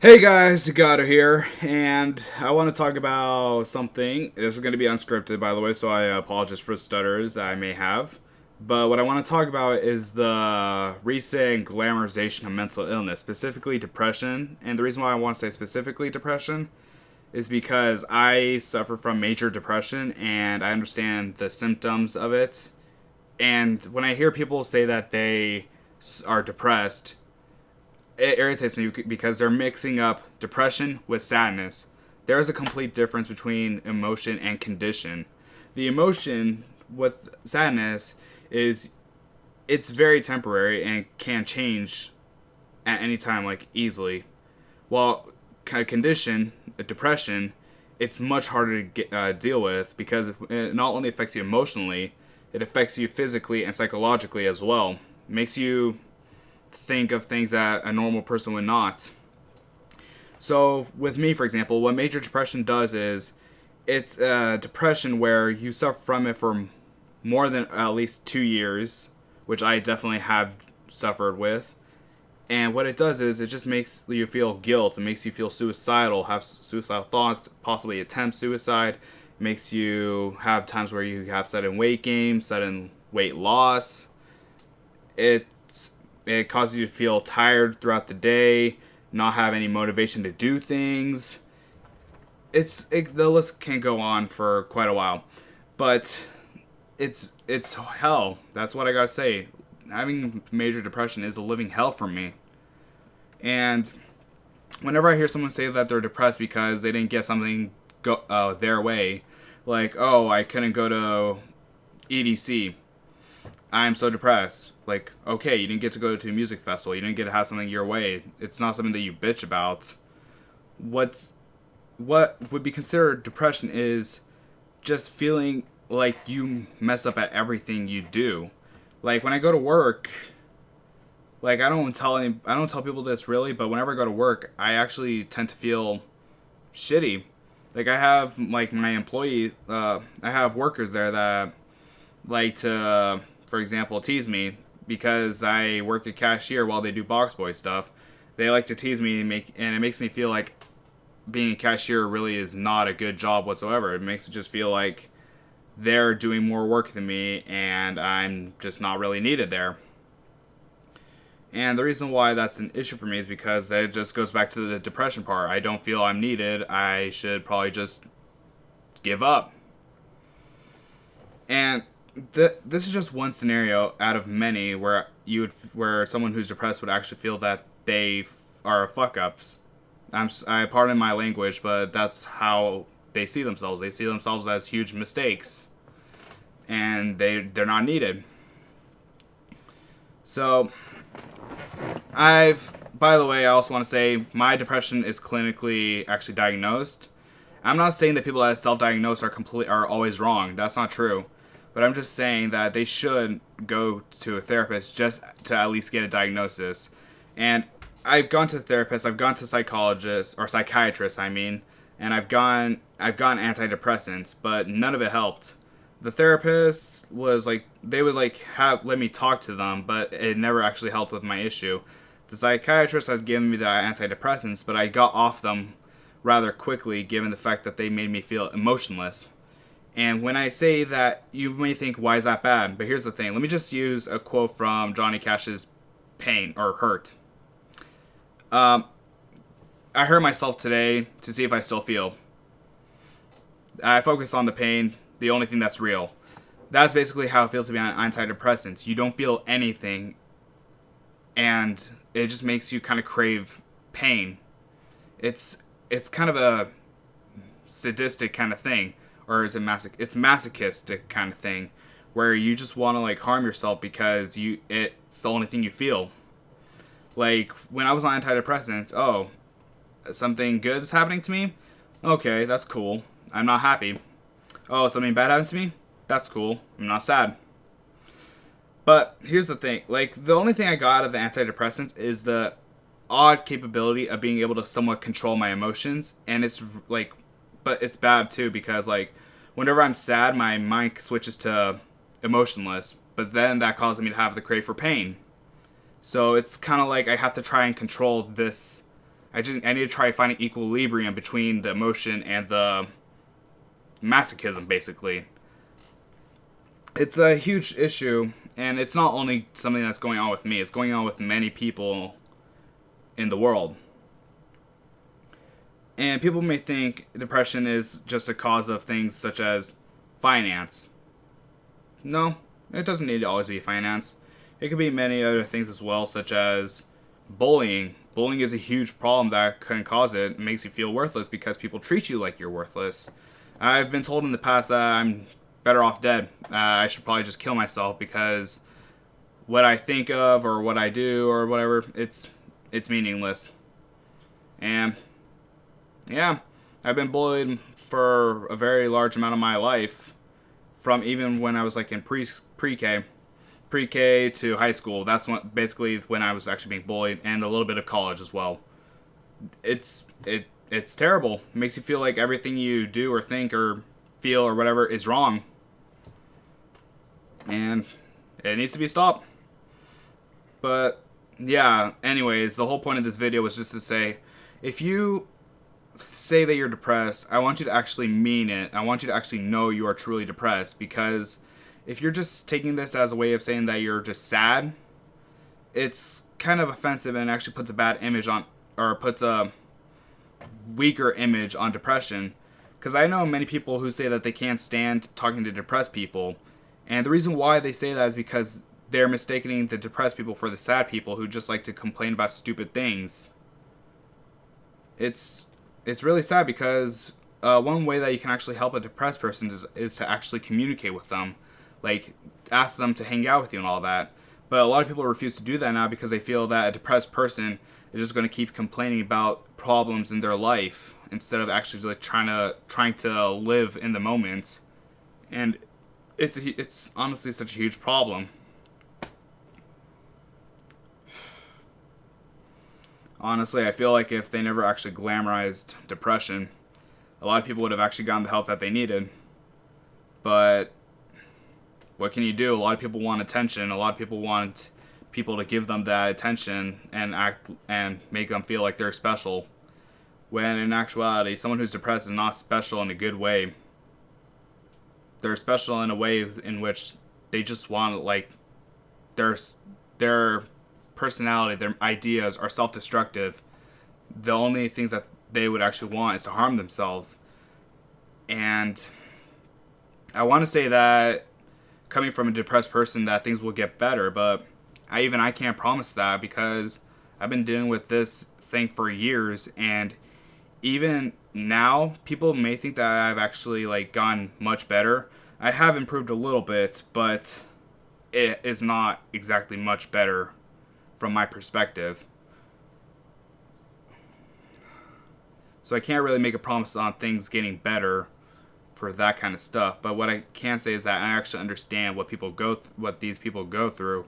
Hey guys, Gato here, and I want to talk about something. This is going to be unscripted, by the way, so I apologize for stutters that I may have. But what I want to talk about is the recent glamorization of mental illness, specifically depression. And the reason why I want to say specifically depression is because I suffer from major depression and I understand the symptoms of it. And when I hear people say that they are depressed, it irritates me because they're mixing up depression with sadness. There's a complete difference between emotion and condition. The emotion with sadness is it's very temporary and can change at any time, like easily. While a condition, a depression, it's much harder to deal with because it not only affects you emotionally, it affects you physically and psychologically as well. It makes you think of things that a normal person would not. So, with me, for example, what major depression does is it's a depression where you suffer from it for more than at least 2 years, which I definitely have suffered with. And what it does is it just makes you feel guilt. It makes you feel suicidal, have suicidal thoughts, possibly attempt suicide. It makes you have times where you have sudden weight gain, sudden weight loss. It causes you to feel tired throughout the day, not have any motivation to do things. The list can go on for quite a while, but it's hell. That's what I gotta say. Having major depression is a living hell for me. And whenever I hear someone say that they're depressed because they didn't get something their way, like, oh, I couldn't go to EDC, I'm so depressed. Like, okay, you didn't get to go to a music festival. You didn't get to have something your way. It's not something that you bitch about. What would be considered depression is just feeling like you mess up at everything you do. Like when I go to work, like I don't tell people this really, but whenever I go to work, I actually tend to feel shitty. Like I have like my I have workers there that like to, for example, tease me because I work a cashier while they do box boy stuff. They like to tease me and it makes me feel like being a cashier really is not a good job whatsoever. It makes me just feel like they're doing more work than me and I'm just not really needed there. And the reason why that's an issue for me is because it just goes back to the depression part. I don't feel I'm needed. I should probably just give up. And this is just one scenario out of many where someone who's depressed would actually feel that they are fuck ups. I pardon my language, but that's how they see themselves. They see themselves as huge mistakes, and they're not needed. So by the way, I also want to say my depression is clinically actually diagnosed. I'm not saying that people that self-diagnose are always wrong. That's not true. But I'm just saying that they should go to a therapist just to at least get a diagnosis. And I've gone to therapists, I've gone to psychologists or psychiatrists, I mean, and I've gotten antidepressants, but none of it helped. The therapist was like they would like have let me talk to them, but it never actually helped with my issue. The psychiatrist has given me the antidepressants, but I got off them rather quickly given the fact that they made me feel emotionless. And when I say that, you may think, why is that bad? But here's the thing. Let me just use a quote from Johnny Cash's Pain or Hurt. I hurt myself today to see if I still feel. I focus on the pain, the only thing that's real. That's basically how it feels to be on antidepressants. You don't feel anything, and it just makes you kind of crave pain. It's kind of a sadistic kind of thing. Or is it it's masochistic kind of thing where you just want to like harm yourself because it's the only thing you feel. Like when I was on antidepressants, oh, something good is happening to me? Okay, that's cool. I'm not happy. Oh, something bad happened to me? That's cool. I'm not sad. But here's the thing. Like the only thing I got out of the antidepressants is the odd capability of being able to somewhat control my emotions, and it's like but it's bad too because like whenever I'm sad, my mind switches to emotionless, but then that causes me to have the crave for pain. So it's kind of like I have to try and control this. I need to try finding equilibrium between the emotion and the masochism, basically. It's a huge issue, and it's not only something that's going on with me, it's going on with many people in the world. And people may think depression is just a cause of things such as finance. No, it doesn't need to always be finance. It could be many other things as well, such as bullying. Bullying is a huge problem that can cause it. It makes you feel worthless because people treat you like you're worthless. I've been told in the past that I'm better off dead. I should probably just kill myself because what I think of or what I do or whatever, it's meaningless. And yeah, I've been bullied for a very large amount of my life, from even when I was like in pre-K to high school. That's basically when I was actually being bullied, and a little bit of college as well. It's terrible. It makes you feel like everything you do or think or feel or whatever is wrong, and it needs to be stopped. But yeah, anyways, the whole point of this video was just to say, if you say that you're depressed, I want you to actually mean it. I want you to actually know you are truly depressed, because if you're just taking this as a way of saying that you're just sad, it's kind of offensive and actually puts a bad image on, or puts a weaker image on depression. Because I know many people who say that they can't stand talking to depressed people, and the reason why they say that is because they're mistaking the depressed people for the sad people who just like to complain about stupid things. It's really sad, because one way that you can actually help a depressed person is to actually communicate with them. Like, ask them to hang out with you and all that. But a lot of people refuse to do that now because they feel that a depressed person is just going to keep complaining about problems in their life instead of actually like trying to live in the moment. And it's honestly such a huge problem. Honestly, I feel like if they never actually glamorized depression, a lot of people would have actually gotten the help that they needed. But what can you do? A lot of people want attention. A lot of people want people to give them that attention and act and make them feel like they're special. When in actuality, someone who's depressed is not special in a good way. They're special in a way in which they just want, like, their personality, their ideas are self-destructive. The only things that they would actually want is to harm themselves. And I want to say that coming from a depressed person that things will get better, but I can't promise that, because I've been dealing with this thing for years, and even now people may think that I've actually like gotten much better. I have improved a little bit, but it is not exactly much better from my perspective. So I can't really make a promise on things getting better for that kind of stuff. But what I can say is that I actually understand what these people go through,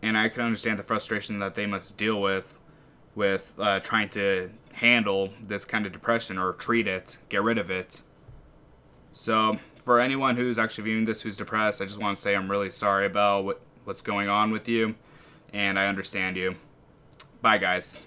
and I can understand the frustration that they must deal with trying to handle this kind of depression or treat it, get rid of it. So for anyone who's actually viewing this who's depressed, I just want to say I'm really sorry about what's going on with you, and I understand you. Bye, guys.